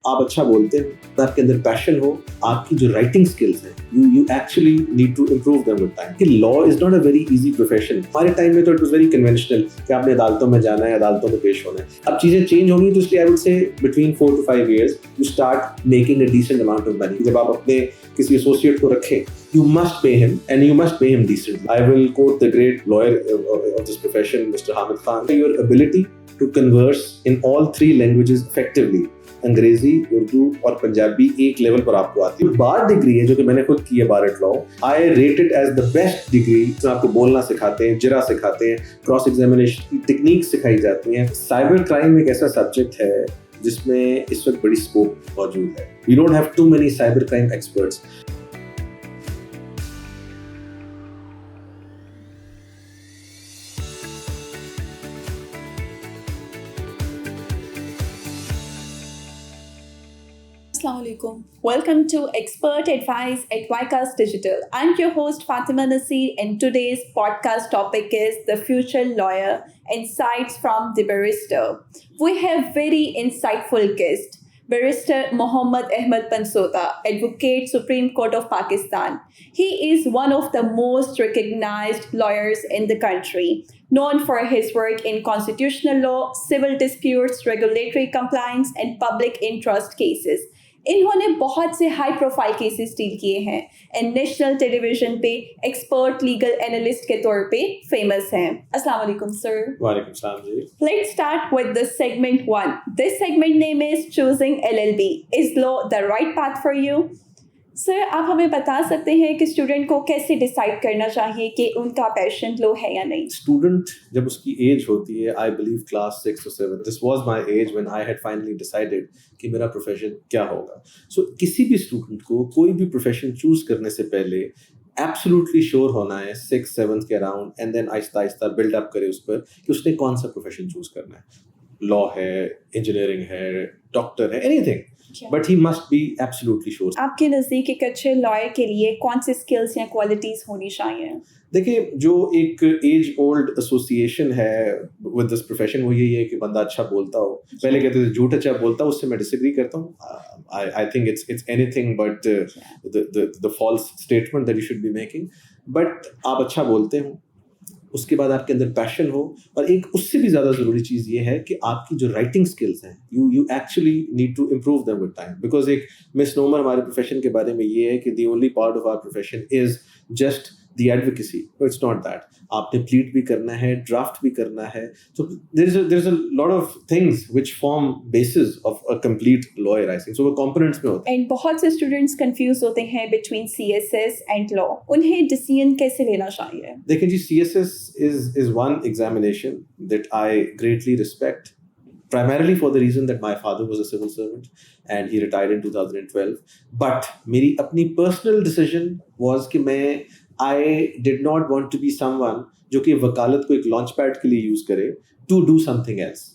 آپ اچھا بولتے ہیں، آپ کے اندر پیشن ہو، آپ کی جو رائٹنگ سکلز ہیں you actually need to improve them with time. کہ law is not a very easy profession. ہمارے ٹائم میں تو it was very conventional کہ آپ نے عدالتوں میں جانا ہے، عدالتوں میں پیش ہونا ہے. اب چیزیں چینج ہوں گی تو اس لیے I would say between 4 to 5 years you start making a decent amount of money. جب آپ اپنے کسی ایسوسیٹ کو رکھیں you must pay him and you must pay him decently. I will quote the great lawyer of this profession, Mr. Hamid Khan. Your ability to converse in all 3 languages effectively, انگریزی، اردو اور پنجابی ایک level پر آپ کو آتی ہے. بار degree ہے جو کہ میں نے خود کی ہے، bar at law. I rate it as the best degree. اس میں آپ کو بولنا سکھاتے ہیں، جرا سکھاتے ہیں، کراس ایگزامینیشن کی ٹیکنیک سکھائی جاتی ہیں. سائبر کرائم ایک ایسا سبجیکٹ ہے جس میں اس وقت بڑی اسکوپ موجود ہے. We don't have too many cyber crime experts. Assalamualaikum. Welcome to Expert Advice at Wycast Digital. I'm your host Fatima Nasir, and today's podcast topic is the future lawyer, insights from the barrister. We have very insightful guest, Barrister Mohammad Ahmed Pansota, Advocate, Supreme Court of Pakistan. He is one of the most recognized lawyers in the country, known for his work in constitutional law, civil disputes, regulatory compliance, and public interest cases. انہوں نے بہت سے high profile cases deal کیے ہیں and national tele vision پہ expert legal analyst کے طور پہ فیمس ہیں. السلام علیکم سر. وعلیکم السلام جی. Let's start with the segment 1. This segment name is Choosing LLB. Is law the right path for you? سر آپ ہمیں بتا سکتے ہیں کہ اسٹوڈنٹ کو کیسے ڈیسائیڈ کرنا چاہیے کہ ان کا پیشن لو ہے یا نہیں؟ اسٹوڈنٹ جب اس کی ایج ہوتی ہے، I believe class 6 or 7, this was my age when I had finally decided کہ میرا پروفیشن کیا ہوگا. سو کسی بھی اسٹوڈنٹ کو کوئی بھی پروفیشن چوز کرنے سے پہلے ایبسلیوٹلی شیور ہونا ہے 6 7 کے اراؤنڈ، اینڈ دین آہستہ آہستہ بلڈ اپ کرے اس پر کہ اس نے کون سا پروفیشن چوز کرنا ہے. لا ہے، انجینئرنگ ہے، ڈاکٹر ہے، any thing. But he must be absolutely sure. آپ کے نزدیک ایک اچھے لائر کے لیے کون سی اسکلس یا کوالٹیز ہونی چاہیے؟ دیکھیے، جو ایک ایج اولڈ ایسوسیشن ہے ود دس پروفیشن وہ یہی ہے کہ بندہ اچھا بولتا ہو. پہلے کہتے تھے جھوٹ اچھا بولتا ہو، اس سے میں ڈس ایگری کرتا ہوں. I think it's anything but the false statement that you should be making. But آپ اچھا بولتے ہو، اس کے بعد آپ کے اندر پیشن ہو، اور ایک اس سے بھی زیادہ ضروری چیز یہ ہے کہ آپ کی جو رائٹنگ سکلز ہیں you actually need to improve them with time. Because ایک مس نومر ہمارے پروفیشن کے بارے میں یہ ہے کہ the only part of our profession is just the advocacy. It's not that. آپ نے پلیٹ بھی کرنا ہے، ڈرافٹ بھی کرنا ہے. So there is a lot of things which form basis of a complete lawyer. I think so وہ کمپوننٹس میں ہوتے ہیں. اینڈ بہت سے اسٹوڈنٹس کنفیوز ہوتے ہیں بٹوین CSS اینڈ لا. انہیں ڈیسیژن کیسے لینا چاہیے؟ دیکھیں جی، CSS is one examination that I greatly respect, primarily for the reason that my father was a civil servant and he retired in 2012. But میری اپنی personal decision was کہ میں I did not want to be someone جو کہ وکالت کو ایک launch paid کے لیے یوز کرے to do something else.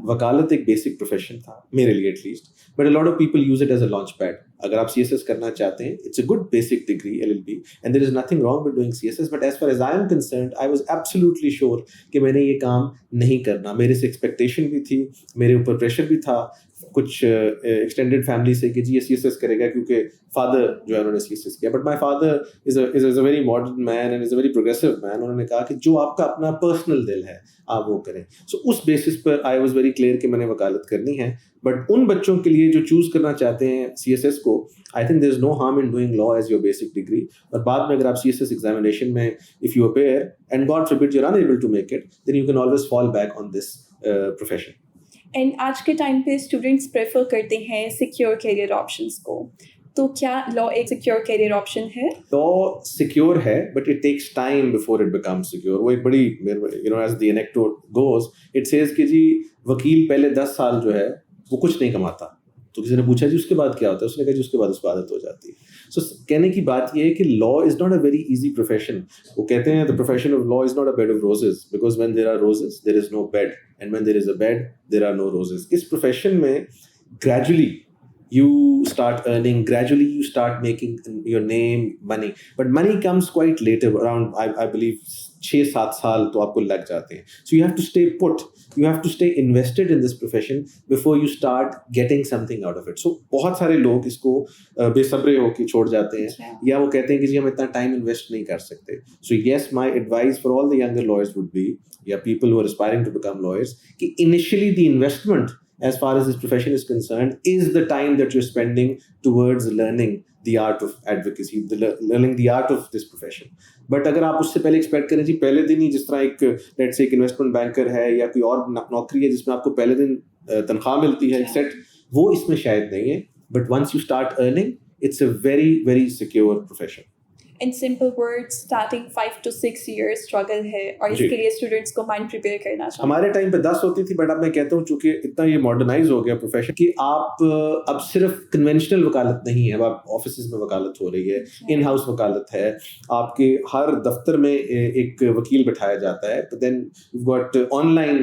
وکالت ایک بیسک پروفیشن تھا میرے لیے at least, but a lot of people use it as a launch pad. اگر آپ CSS کرنا چاہتے ہیں، it's a good basic degree LLB and there is nothing wrong with doing CSS. But as far as I am concerned I was absolutely sure کہ میں نے یہ کام نہیں کرنا. میرے سے ایکسپیکٹیشن بھی تھی، میرے اوپر پریشر بھی تھا کچھ ایکسٹینڈیڈ فیملی سے کہ جی یہ CSS کرے گا کیونکہ فادر جو ہے انہوں نے CSS کیا. But my father is a very modern man and is a very progressive man. انہوں نے کہا کہ جو آپ کا اپنا پرسنل دل ہے آپ وہ کریں. سو اس بیسس پر آئی واز ویری کلیئر کہ میں نے وکالت کرنی ہے. بٹ ان بچوں کے لیے جو چوز کرنا چاہتے ہیں CSS کو، I think there is no harm in doing law as your basic degree. اور بعد میں اگر آپ CSS ایگزامینیشن میں if you appear and God forbid you are unable to make it, then you can always fall back on this profession. And آج کے time پہ students prefer کرتے ہیں سیکیور کیریئر آپشنس کو، تو کیا لا ایک سیکیور کیریئر آپشن ہے؟ لا سیکیور ہے but it takes time before it becomes secure. وہ ایک بڑی as the anecdote goes it says کہ جی وکیل پہلے 10 سال جو ہے وہ کچھ نہیں کماتا. تو کسی نے پوچھا جی اس کے بعد کیا ہوتا ہے؟ اس نے کہا جی اس کے بعد اس کو عادت ہو جاتی ہے. سو کہنے کی بات یہ ہے کہ law is not a very easy profession. وہ کہتے ہیں the profession of law is not a bed of roses because when there are roses there is no bed and when there is a bed there are no roses. اس profession میں gradually you start earning, gradually you start making your name, money, but money comes quite later, around I believe 6-7 سال تو آپ کو لگ جاتے ہیں. So you have to stay put, you have to stay invested in this profession before you start getting something out of it. So بہت سارے لوگ اس کو بے صبرے ہو کے چھوڑ جاتے ہیں, یا وہ کہتے ہیں کہ جی ہم اتنا ٹائم انویسٹ نہیں کر سکتے. So yes, my advice for all the younger lawyers would be, yeah, people who are aspiring to become lawyers, کہ initially the investment as far as this profession is concerned is the time that you're spending towards learning the art of advocacy, learning the art of this profession. But اگر آپ اس سے پہلے expect کریں جی پہلے دن ہی, جس طرح ایک لیٹ سے ایک انویسٹمنٹ بینکر ہے یا کوئی اور نوکری ہے جس میں آپ کو پہلے دن تنخواہ ملتی ہے سیٹ, وہ اس میں شاید نہیں ہے. But once you start earning, it's a very very secure profession. In simple words, starting 5 to 6 years struggle ہے, اور اس کے لیے اسٹوڈنٹس کو مائنڈ پریپیئر کرنا چاہیے. ہمارے ٹائم پہ 10 ہوتی تھی, بٹ اب میں کہتا ہوں چونکہ اتنا یہ ماڈرنائز ہو گیا پروفیشن کہ آپ اب صرف کنونشنل وکالت نہیں ہے, اب آپ آفیسز میں وکالت ہو رہی ہے, ان ہاؤس وکالت ہے, آپ کے ہر دفتر میں ایک وکیل بٹھایا جاتا ہے. but then you've got online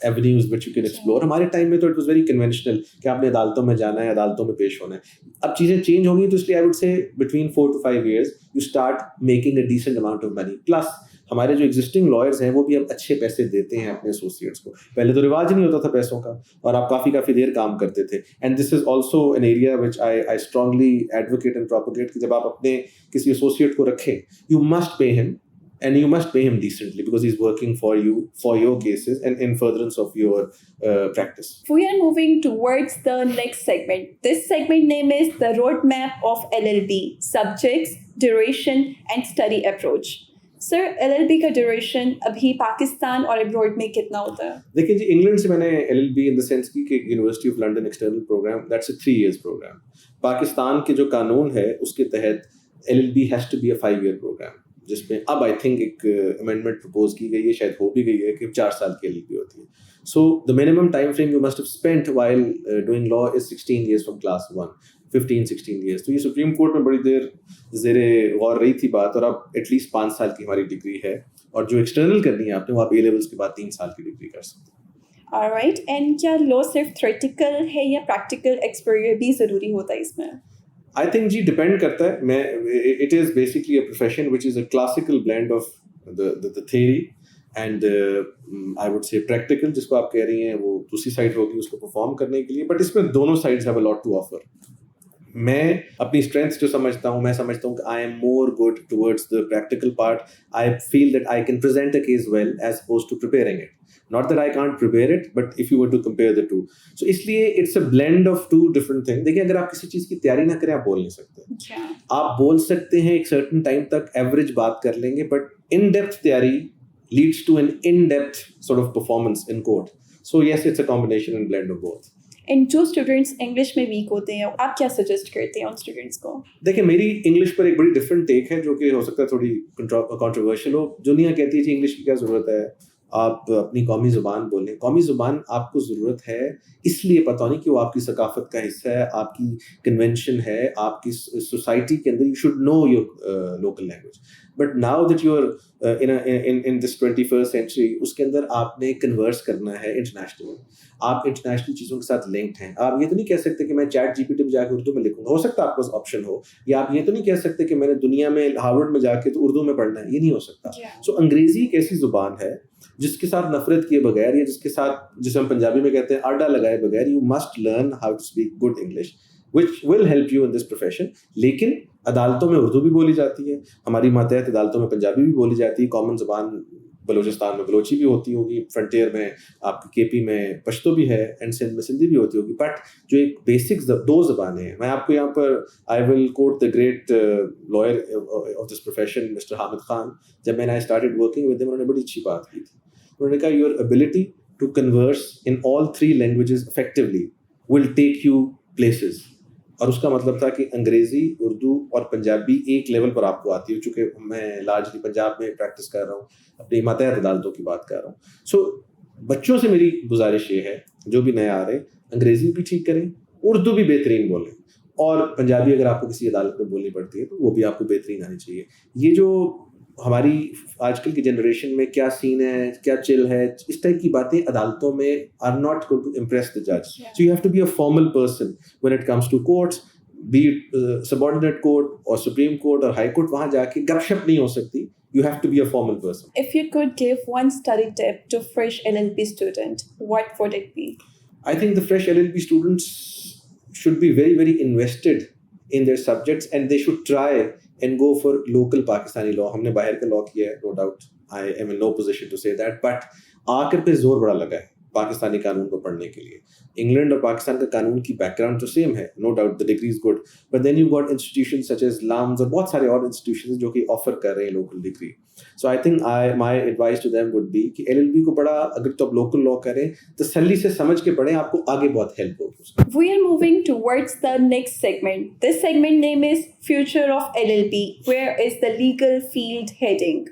avenues which you can explore. ہمارے ٹائم میں تو it was very conventional کہ آپ نے عدالتوں میں جانا ہے, عدالتوں میں پیش ہونا ہے. اب چیزیں چینج ہوں گی, تو اس لیے I would say between 4 to 5 years you start making a decent amount of money. Plus ہمارے جو ایگزسٹنگ لائرز ہیں وہ بھی اب اچھے پیسے دیتے ہیں اپنے ایسوسیٹس کو. پہلے تو رواج نہیں ہوتا تھا پیسوں کا, اور آپ کافی دیر کام کرتے تھے. And this is also an area which I strongly advocate and propagate کہ جب آپ اپنے کسی ایسوسیٹ کو رکھیں, یو مسٹ پے ہم, and you must pay him decently because he's working for you, for your cases and in furtherance of your practice. We are moving towards the next segment. This segment name is the roadmap of LLB: subjects, duration and study approach. Sir, LLB کا duration ابھی پاکستان اور abroad میں کتنا ہوتا ہے؟ دیکھیں جی, England سے میں نے LLB ان دا سینس کی کہ university of London external program, that's a 3 years program. Pakistan کے جو قانون ہے اس کے تحت LLB has to be a 5 year program, جس میں اب آئی تھنک ایک امینڈمنٹ پرپوز کی گئی ہے, شاید ہو بھی گئی ہے, کہ 4 سال کے LLB ہوتی ہے. So the minimum time frame you must have spent while doing law is 16 years from class 1, 15-16 years. تو یہ سپریم کورٹ میں بڑی دیر زیر غور رہی تھی بات, اور اب ایٹ لیسٹ 5 سال کی ہماری ڈگری ہے, اور جو ایکسٹرنل کرنی ہے آپ نے وہ آپ A levels کے بعد 3 سال کی ڈگری کر سکتے ہیں. Alright, and کیا لا صرف تھیوریٹیکل ہے یا پریکٹیکل ایکسپیرئنس بھی ضروری ہوتا ہے اس میں؟ I think جی ڈپینڈ کرتا ہے. میں it is basically a profession which is a classical blend of the theory and I would say practical, جس کو آپ کہہ رہی ہیں وہ دوسری سائڈ ہوگی اس کو پرفارم کرنے کے لیے. بٹ اس میں دونوں sides have a lot to offer. میں اپنی اسٹرینتھس جو سمجھتا ہوں, میں سمجھتا ہوں کہ I am more good towards the practical part. I feel that I can present a case well as opposed to preparing it. Not that I can't prepare it, but if you were to compare the two. So اس لیے it's a blend of two different things. دیکھیں اگر آپ کسی چیز کی تیاری نہ کریں آپ بول نہیں سکتے. آپ بول سکتے ہیں ایک certain time تک ایوریج بات کر لیں گے, but in-depth تیاری leads to an in-depth sort of performance in court. So yes, it's a combination and blend of both. And جو اسٹوڈنٹس انگلش میں ویک ہوتے ہیں آپ کیا سجیسٹ کرتے ہیں ان اسٹوڈنٹس کو؟ دیکھیں میری انگلش پر ایک بڑی ڈفرینٹ ٹیک ہے جو کہ ہو سکتا ہے تھوڑی کنٹروورشل ہو. دنیا کہتی ہے جی انگلش کی کیا ضرورت ہے, آپ اپنی قومی زبان بولیں. قومی زبان آپ کو ضرورت ہے اس لیے پتہ نہیں کہ وہ آپ کی ثقافت کا حصہ ہے, آپ کی کنونشن ہے, آپ کی سوسائٹی کے اندر you should know your local language. But now that you are in this 21st century, اس کے اندر آپ نے کنورس کرنا ہے انٹرنیشنل. آپ انٹرنیشنل چیزوں کے ساتھ لنکڈ ہیں. آپ یہ تو نہیں کہہ سکتے کہ میں چیٹ GPT میں جا کے اردو میں لکھوں گا. ہو سکتا ہے آپ کے پاس آپشن ہو. یا آپ یہ تو نہیں کہہ سکتے کہ میں نے دنیا میں ہارورڈ میں جا کے تو اردو میں پڑھنا ہے, یہ نہیں ہو سکتا. سو انگریزی ایک ایسی زبان ہے جس کے ساتھ نفرت کیے بغیر, یا جس کے ساتھ جسے ہم پنجابی میں کہتے ہیں آڈا لگائے بغیر, you must learn how to speak good English which will help you in this profession. لیکن عدالتوں میں اردو بھی بولی جاتی ہے, ہماری ماتحت عدالتوں میں پنجابی بھی بولی جاتی ہے, کامن زبان بلوچستان میں بلوچی بھی ہوتی ہوگی, فرنٹیئر میں آپ کے KP میں پشتو بھی ہے, اینڈ سندھ میں سندھی بھی ہوتی ہوگی. بٹ جو ایک بیسک 2 زبانیں ہیں, میں آپ کو یہاں پر I will quote the great lawyer of this profession Mr Hamid Khan. جب میں نے آئی اسٹارٹیڈ ورکنگ ود ہم, انہوں نے بڑی اچھی بات کی تھی. انہوں نے کہا your ability to converse in all 3 languages effectively will take you places. اور اس کا مطلب تھا کہ انگریزی, اردو اور پنجابی ایک لیول پر آپ کو آتی ہے. چونکہ میں لارجلی پنجاب میں پریکٹس کر رہا ہوں, اپنی ماتحت عدالتوں کی بات کر رہا ہوں. سو بچوں سے میری گزارش یہ ہے جو بھی نئے آ رہے ہیں, انگریزی بھی ٹھیک کریں, اردو بھی بہترین بولیں, اور پنجابی اگر آپ کو کسی عدالت میں بولنی پڑتی ہے تو وہ بھی آپ کو بہترین آنی چاہیے. یہ جو ہماری آج کل کی جنریشن میں کیا سین ہے, کیا چل ہے, اس ٹائپ کی باتیں عدالتوں میں are not going to impress the جج. So you have to be a formal person when it comes to courts, be it subordinate court اور سپریم کورٹ اور ہائی کورٹ. وہاں جا کے گپ شپ نہیں ہو سکتی. You have to be a formal person. If you could give one study tip to fresh LLB student, what would it be? I think the fresh LLB students should be very, very invested in their subjects and they should try and go for local Pakistani law. ہم نے باہر کا law کیا ہے, no doubt. I am in no position to say that. But آ کر پہ زور بڑا لگا ہے پاکستانی قانون کو پڑھنے کے لیے. انگلینڈ اور پاکستان کا قانون کی بیک گراؤنڈ تو سیم ہے, no doubt, the degree is good, but then you got institution such as LUMS اور بہت سارے اور انسٹیٹیوشن جو کہ آفر کر رہے ہیں local degree. So I think my advice to them would be کہ LLB کو پڑھا, اگر تو آپ لوکل لا کریں تسلی سے سمجھ کے پڑھیں, آپ کو آگے بہت ہیلپ ہوگی. We are moving towards the next segment. This segment name is Future of LLB. Where is the legal field heading?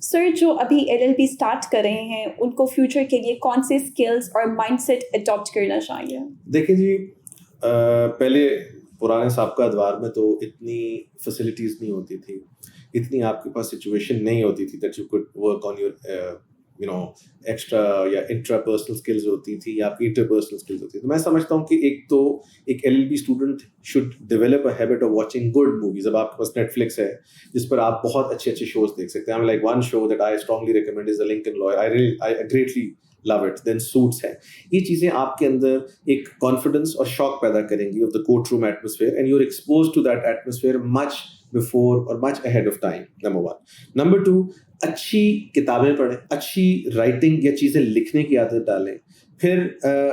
سر, جو ابھی LLB اسٹارٹ کر رہے ہیں ان کو فیوچر کے لیے کون سے اسکلز اور مائنڈ سیٹ اڈاپٹ کرنا چاہیے؟ دیکھیں جی, پہلے پرانے سابقہ ادوار میں تو اتنی فیسلٹیز نہیں ہوتی تھی, اتنی آپ کے پاس سچویشن نہیں ہوتی تھی that you could work on your extra یا انٹرا پرسنل اسکلز ہوتی تھی یا آپ کی انٹر پرسنل اسکلز ہوتی تھی. تو میں سمجھتا ہوں کہ ایک LLB student should develop a habit of watching good movies. اب آپ کے پاس نیٹ فلکس ہے جس پر آپ بہت اچھے شوز دیکھ سکتے ہیں. Like one show that I strongly recommend is the Lincoln Lawyer. I greatly love it. Then Suits ہے. یہ چیزیں آپ کے اندر ایک کانفیڈنس اور شوق پیدا کریں گی of the court room atmosphere, and you are expose to that atmosphere much before اور much ahead of time. Number one. Number two, اچھی کتابیں پڑھیں, اچھی رائٹنگ یا چیزیں لکھنے کی عادت ڈالیں. پھر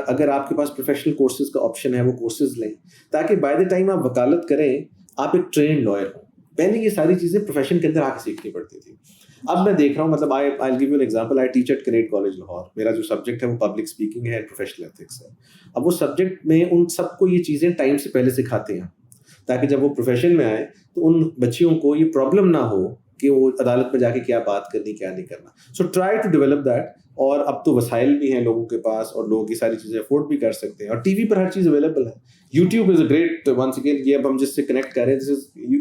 اگر آپ کے پاس پروفیشنل کورسز کا آپشن ہے وہ کورسز لیں تاکہ بائی دا ٹائم آپ وکالت کریں آپ ایک ٹرینڈ لائر ہوں. پہلے یہ ساری چیزیں پروفیشن کے اندر آ کے سیکھنی پڑتی تھی. اب میں دیکھ رہا ہوں, مطلب I give you an example. I teach at Kinnaird College Lahore. میرا جو سبجیکٹ ہے وہ پبلک اسپیکنگ ہے اینڈ پروفیشنل ایتھکس ہے. اب وہ سبجیکٹ میں ان سب کو یہ چیزیں ٹائم سے پہلے سکھاتے ہیں تاکہ جب وہ پروفیشن میں آئیں تو ان بچیوں کو یہ پرابلم نہ ہو کہ وہ عدالت میں جا کے کیا بات کرنی کیا نہیں کرنا. So try to develop that. اور اب تو وسائل بھی ہیں لوگوں کے پاس اور لوگ یہ ساری چیزیں افورڈ بھی کر سکتے ہیں, اور ٹی وی پر ہر چیز اویلیبل ہے. YouTube is a great once again. یہ اب ہم جس سے کنیکٹ کر رہے ہیں,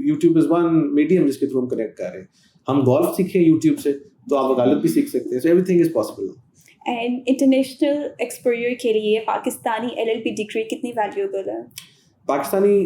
یوٹیوب از ون میڈیم جس کے تھرو ہم کنیکٹ کر رہے ہیں. ہم گولف سیکھیں یوٹیوب سے تو آپ وکالت بھی سیکھ سکتے ہیں. So every thing is possible. And international exposure کے لیے پاکستانی LLB ڈگری کتنی ویلیوبل ہے؟ Pakistani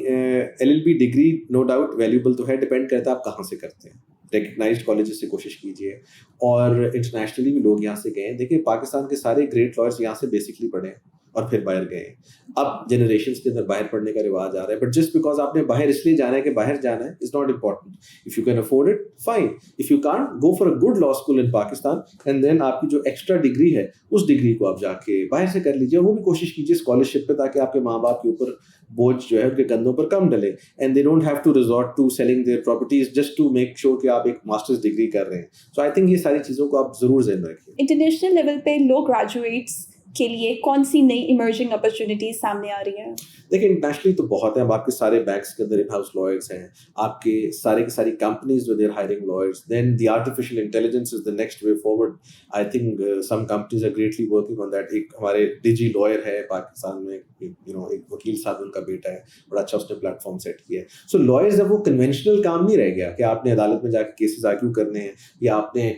LLB degree no doubt valuable تو ہے, ڈپینڈ کرتا ہے آپ کہاں سے کرتے ہیں. ریکگنائزڈ کالجز سے کوشش کیجیے, اور انٹرنیشنلی بھی لوگ یہاں سے گئے ہیں. دیکھیں پاکستان کے سارے گریٹ لائرس یہاں سے بیسکلی پڑھے ہیں اور پھر باہر گئے ہیں. اب جنریشنس کے اندر باہر پڑھنے کا رواج آ رہا ہے, بٹ جسٹ بیکاز آپ نے باہر اس لیے جانا ہے کہ باہر جانا ہے is not important. If you can afford it fine, if you can't go for a good law school in Pakistan, and then آپ کی جو ایکسٹرا ڈگری ہے اس ڈگری کو آپ جا کے باہر سے کر لیجیے. وہ بھی کوشش کیجیے اسکالرشپ پہ تاکہ آپ کے ماں باپ کے اوپر بوجھ جو ہے ان کے کندھوں پر کم ڈلے, and they don't have to resort to selling their properties just to make sure کہ آپ ایک ماسٹرز ڈگری کر رہے ہیں. سو آئی تھنک یہ ساری چیزوں کو آپ ضرور ذہن میں رکھیے. انٹرنیشنل لیول پہ لو گریجویٹس کے لیے کون سی نئی ایمرجنگ اپرچونیٹیز سامنے آ رہی ہیں؟ دیکھیں انٹرنیشنلی تو بہت ہیں. اب آپ کے سارے بینکس کے اندر ان ہاؤس لائرس ہیں, آپ کے ساری کمپنیز جو they are hiring lawyers. Then the artificial intelligence is the next way forward. I think some companies are greatly working on that. ایک ہمارے ڈیجی لائر ہے پاکستان میں, ایک وکیل صاحب ان کا بیٹا ہے, بڑا اچھا اس نے پلیٹ فارم سیٹ کیا ہے. سو لائرز اب وہ کنونشنل کام نہیں رہ گیا کہ آپ نے عدالت میں جا کے کیسز آرگیو کرنے ہیں یا آپ نے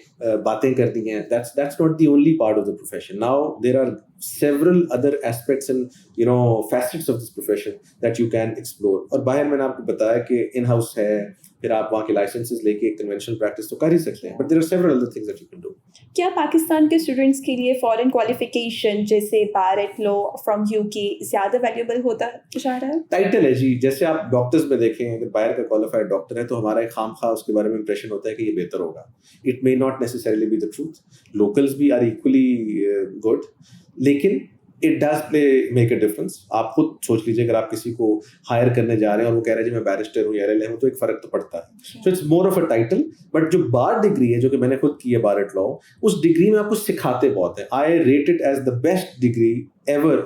باتیں کرنی ہیں. That's not the only part of the profession. Now there are several other aspects and facets of this profession that you can explore. اور باہر میں نے آپ کو بتایا کہ ان ہاؤس ہے, پھر آپ وہاں کے لائسنسز لے کے کنونشنل پریکٹس تو کر ہی سکتے ہیں, but there are several other things that you can do. کیا پاکستان کے اسٹوڈنٹس کے لیے فارن کوالیفیکیشن جیسے بار ایٹ لا فرام UK زیادہ ویلیوبل ہوتا جا رہا ہے؟ ٹائٹل ہے جی. جیسے آپ ڈاکٹرز میں دیکھیں, اگر باہر کا کوالیفائڈ ڈاکٹر ہے تو ہمارا ایک خام خواہ اس کے بارے میں امپریشن ہوتا ہے کہ یہ بہتر ہوگا. It may not necessarily be the truth. Locals بھی are equally good, لیکن it does make a difference. آپ خود سوچ لیجیے, اگر آپ کسی کو ہائر کرنے جا رہے ہیں اور وہ کہہ رہے ہیں جی میں بیرسٹر ہوں یا LLM ہوں, تو ایک فرق تو پڑتا ہے. So it's more of a title. But جو بار ڈگری ہے جو کہ میں نے خود کی ہے bar at law, us degree میں آپ کو سکھاتے بہت ہیں. I rate it as the best degree ever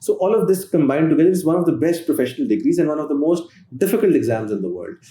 So all of this combined together is one of the best professional degrees and one of the most difficult exams in the world.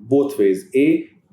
both ways.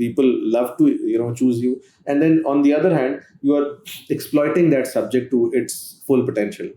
people love to choose you, and then on the other hand you are exploiting that subject to its full potential.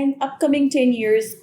And upcoming 10 years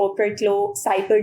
corporate law, cyber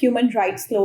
human rights law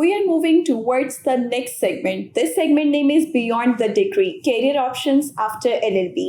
We are moving towards the next segment. This segment name is Beyond the Degree, Career Options after LLB.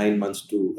9 months to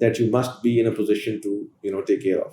that you must be in a position to take care of.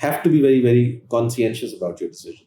have to be very, very conscientious about your decision.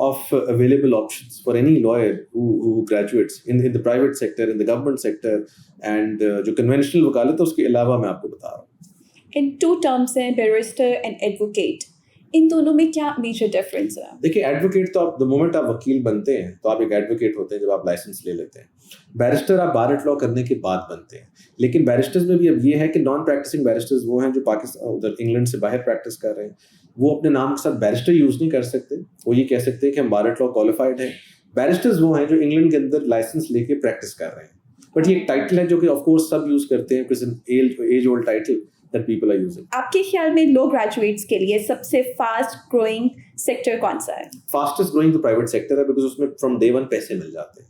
of available options for any lawyer who graduates in the private sector, in the government sector, and جو conventional وکالت ہے اس کے علاوہ میں آپ کو بتا رہا ہوں. ان 2 terms ہیں بیرسٹر اینڈ ایڈوکیٹ. ان دونوں میں کیا میجر ڈفرینس ہے؟ دیکھیے ایڈوکیٹ تو آپ دا مومنٹ آپ وکیل بنتے ہیں تو آپ ایک ایڈوکیٹ ہوتے ہیں جب آپ لائسنس لے لیتے ہیں. بیرسٹر آپ بار ایٹ لا کرنے کے بعد بنتے ہیں. لیکن بیرسٹرز میں بھی اب یہ ہے کہ نان پریکٹسنگ بیرسٹرز وہ ہیں جو پاکستان ادھر انگلینڈ سے باہر پریکٹس کر رہے ہیں. وہ اپنے نام کے ساتھ بیرسٹر یوز نہیں کر سکتے. وہ یہ کہہ سکتے ہیں کہ ہم بار ایٹ لا کوالیفائڈ ہیں. بیرسٹرز وہ ہیں جو انگلینڈ کے اندر لائسنس لے کے پریکٹس کر رہے ہیں. بٹ یہ ایک ٹائٹل ہے جو کہ آف کورس سب یوز کرتے ہیں, age old title that people are using. آپ کے خیال میں لو گریجویٹس کے لیے سب سے فاسٹ گروئنگ سیکٹر کون سا ہے؟ فاسٹسٹ گروئنگ تو پرائیویٹ سیکٹر ہے بیکاز اس میں فرام ڈے ون پیسے مل جاتے ہیں.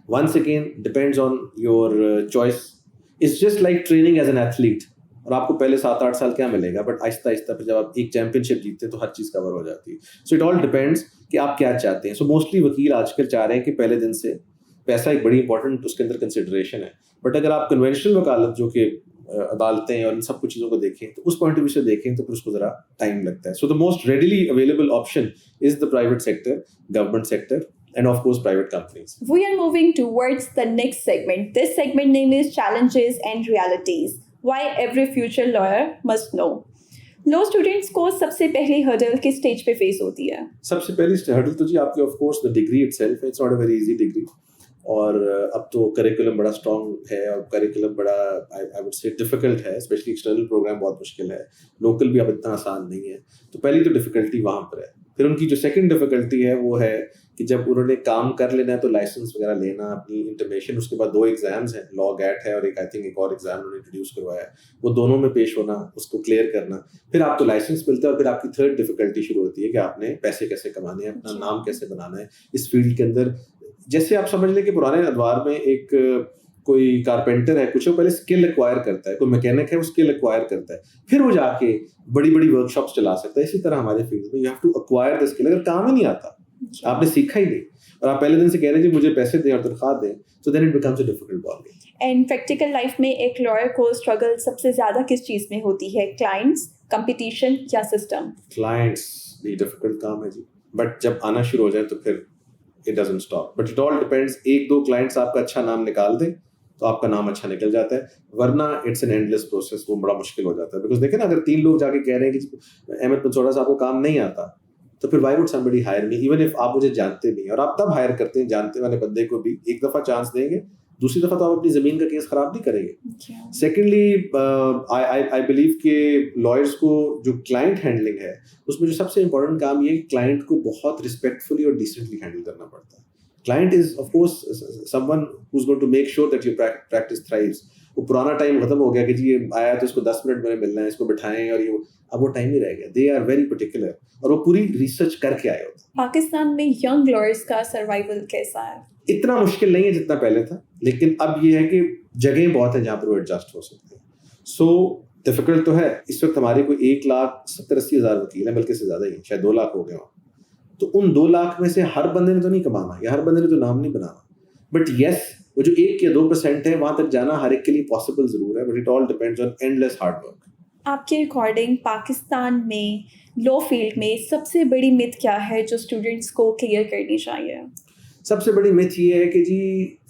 Once again depends on your choice. It's just like training as an athlete. اور آپ کو پہلے 7-8 سال کیا ملے گا, بٹ آہستہ آہستہ پھر جب آپ ایک چیمپئن شپ جیتتے ہیں تو ہر چیز کور ہو جاتی ہے. سو اٹ آل ڈپینڈس کہ آپ کیا چاہتے ہیں. سو موسٹلی وکیل آج کل چاہ رہے ہیں کہ پہلے دن سے پیسہ ایک بڑی امپورٹنٹ اس کے اندر کنسیڈریشن ہے. بٹ اگر آپ کنونشنل وکالت جو کہ عدالتیں اور ان سب کچھ چیزوں کو دیکھیں تو اس پوائنٹ آف ویو سے دیکھیں تو پھر اس کو ذرا ٹائم لگتا ہے. So the most readily available option is the private sector, government sector, and of course private companies. We are moving towards the next segment. This segment name is Challenges and Realities. Why every future lawyer must know. Law students کو سب سے پہلی hurdle کس stage پہ face ہوتی ہے؟ سب سے پہلی hurdle تو جی آپ کی of course the degree itself. It's not a very easy degree. اور اب تو کریکولم بڑا اسٹرانگ ہے اور کریکولم بڑا آئی وڈ سے ڈیفیکلٹ ہے, اسپیشلی ایکسٹرنل پروگرام بہت مشکل ہے, لوکل بھی اب اتنا آسان نہیں ہے. تو پہلی تو ڈیفیکلٹی وہاں پر ہے. پھر ان کی جو سیکنڈ ڈیفیکلٹی ہے وہ ہے کہ جب انہوں نے کام کر لینا ہے تو لائسنس وغیرہ لینا, اپنی انٹرمیشن, اس کے بعد 2 ایگزامز ہیں, لا گیٹ ہے اور ایک آئی تھنک ایک اور ایگزام انہوں نے انٹروڈیوس کروایا ہے, وہ دونوں میں پیش ہونا, اس کو کلیئر کرنا. پھر آپ تو لائسنس ملتا ہے اور پھر آپ کی تھرڈ ڈیفیکلٹی شروع ہوتی ہے کہ آپ نے پیسے کیسے کمانے ہیں, اپنا نام کیسے بنانا ہے اس فیلڈ کے اندر. جیسے آپ سمجھ لیں کہ پرانے ادوار میں ایک کوئی کارپینٹر ہے, کچھ وہ پہلے اسکل ایکوائر کرتا ہے, کوئی میکینک ہے وہ اسکل ایکوائر کرتا ہے, پھر وہ جا کے بڑی بڑی ورک شاپس چلا سکتا ہے. اسی طرح ہمارے فیلڈ میں you have to acquire the skill. اگر کام ہی نہیں آتا, آپ نے سیکھا ہی نہیں اور آپ پہلے دن سے کہہ رہے ہیں جی مجھے پیسے دیں اور تنخواہ دیں, so then it becomes a difficult ball game. And practical life میں ایک لائر کو اسٹرگل سب سے زیادہ کس چیز میں ہوتی ہے؟ کلائنٹس, کمپٹیشن یا سسٹم؟ کلائنٹس بھی ڈیفیکلٹ کام ہے جی, بٹ جب آنا شروع ہو جائے تو پھر it doesn't stop. But it all depends. 1-2 clients آپ کا اچھا نام نکال دیں تو آپ کا نام اچھا نکل جاتا ہے, ورنہ اٹس این اینڈلیس پروسیس. وہ بڑا مشکل ہو جاتا ہے. بیکاز دیکھیں نا, اگر 3 لوگ جا کے کہہ رہے ہیں کہ احمد پنسوڑا صاحب کو کام نہیں آتا, تو پھر why would somebody hire me even if آپ مجھے جانتے بھی ہیں. اور آپ تب ہائر کرتے ہیں جانتے والے بندے کو بھی, ایک دفعہ چانس دیں گے, دوسری دفعہ تو آپ اپنی زمین کا کیس خراب نہیں کریں گے. سیکنڈلی آئی بلیو کہ لائرس کو جو کلائنٹ ہینڈلنگ ہے اس میں جو سب سے امپورٹنٹ کام یہ ہے کہ کلائنٹ کو بہت رسپیکٹفلی اور ڈیسنٹلی ہینڈل کرنا پڑتا ہے. Client is of course someone who's going to make sure that your practice thrives. وہ پرانا ٹائم ختم ہو گیا کہ جی آیا تو اس کو 10 منٹ میں ملنا ہے, اس کو بٹھائیں, اور یہ اب وہ ٹائم نہیں رہ گیا. دے آر ویری پرٹیکولر اور وہ پوری ریسرچ کر کے آئے ہوتے ہیں. پاکستان میں ینگ لائرس کا سروائیول کیسا ہے؟ اتنا مشکل نہیں ہے جتنا پہلے تھا, لیکن اب یہ ہے کہ جگہیں بہت ہیں جہاں پر وہ ایڈجسٹ ہو سکتے ہیں. سو ڈیفیکلٹ تو ہے. اس وقت ہمارے کوئی 1,70,80,000 وکیل ہیں, بلکہ سے زیادہ ہی ہیں, شاید 2 لاکھ ہو گئے ہوں. تو ان 2 لاکھ میں سے ہر بندے نے تو نہیں کمانا یا ہر بندے نے تو نام نہیں بنانا, بٹ یس وہ جو 1 یا 2% ہے وہاں تک جانا ہر ایک کے لیے پاسبل ضرور ہے, but it all depends on endless hard work. آپ کے اکارڈنگ پاکستان میں لا فیلڈ میں سب سے بڑی مت کیا ہے جو اسٹوڈنٹس کو کلیئر کرنی چاہیے؟ سب سے بڑی مت یہ ہے کہ جی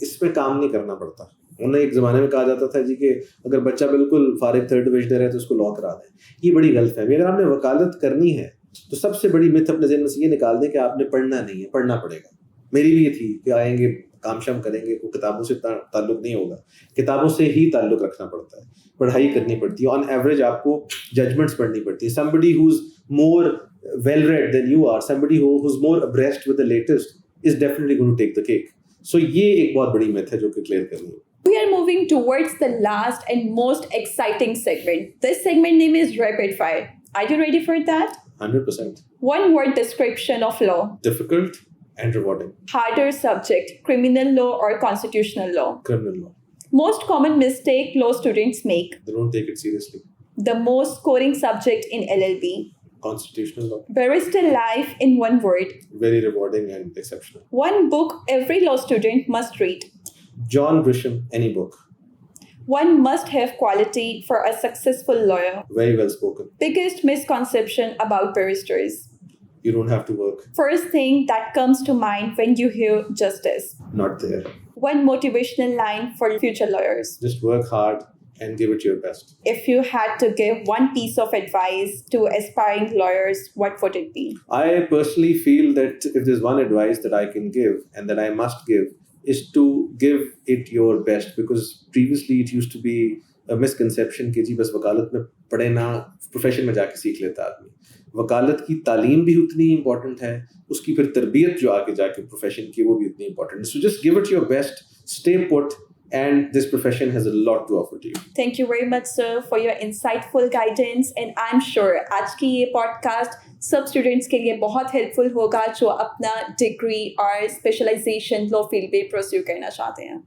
اس پہ کام نہیں کرنا پڑتا. انہیں ایک زمانے میں کہا جاتا تھا جی کہ اگر بچہ بالکل فارغ 3rd ڈویژنر ہے تو اس کو لا کرا دیں. یہ بڑی غلط فہمی. اگر آپ نے وکالت کرنی ہے تو سب سے بڑی مت اپنے ذہن میں سے یہ نکال دیں کہ آپ نے پڑھنا نہیں ہے, پڑھنا پڑے گا. میری بھی یہ تھی کہ آئیں گے کام شام کریں گے, کوئی کتابوں سے تعلق نہیں ہوگا. کتابوں سے ہی تعلق رکھنا پڑتا ہے, پڑھائی کرنی پڑتی ہے. آن ایوریج آپ کو ججمنٹس پڑھنی پڑتی ہے. somebody who's more well read than you are, somebody who's more abreast with the latest is definitely going to take the cake. So یہ ایک بہت بڑی myth ہے جو کہ کلیئر کرنی ہے. We are moving towards the last and most exciting segment. This segment name is Rapid Fire. Are you ready for that? 100%. One word description of law. Difficult and rewarding. Harder subject, criminal law or constitutional law? Criminal law. Most common mistake law students make. They don't take it seriously. The most scoring subject in LLB. Constitutional law. Barrister life in one word. Very rewarding and exceptional. One book every law student must read. John Grisham, any book. One must-have quality for a successful lawyer. Very well spoken. Biggest misconception about barristers. You don't have to work. First thing that comes to mind when you hear justice. Not there. One motivational line for future lawyers. Just work hard and give it your best. If you had to give one piece of advice to aspiring lawyers, what would it be? I personally feel that if there's one advice that I can give and that I must give, is to give it your best, because previously it used to be a misconception کہ جی بس وکالت میں پڑھے نا profession میں جا کے سیکھ لیتا آدمی. وکالت کی تعلیم بھی اتنی امپورٹنٹ ہے, اس کی پھر تربیت جو آگے جا کے پروفیشن کی وہ بھی اتنی امپورٹنٹ ہے. So just give it your best, stay put, and this profession has a lot to offer to you. Thank you very much, sir, for your insightful guidance. And I'm sure آج کی یہ podcast سب students کے لیے بہت help فل ہوگا جو اپنا degree اور اسپیشلائزیشن لا فیلڈ میں پرسیو کرنا چاہتے ہیں.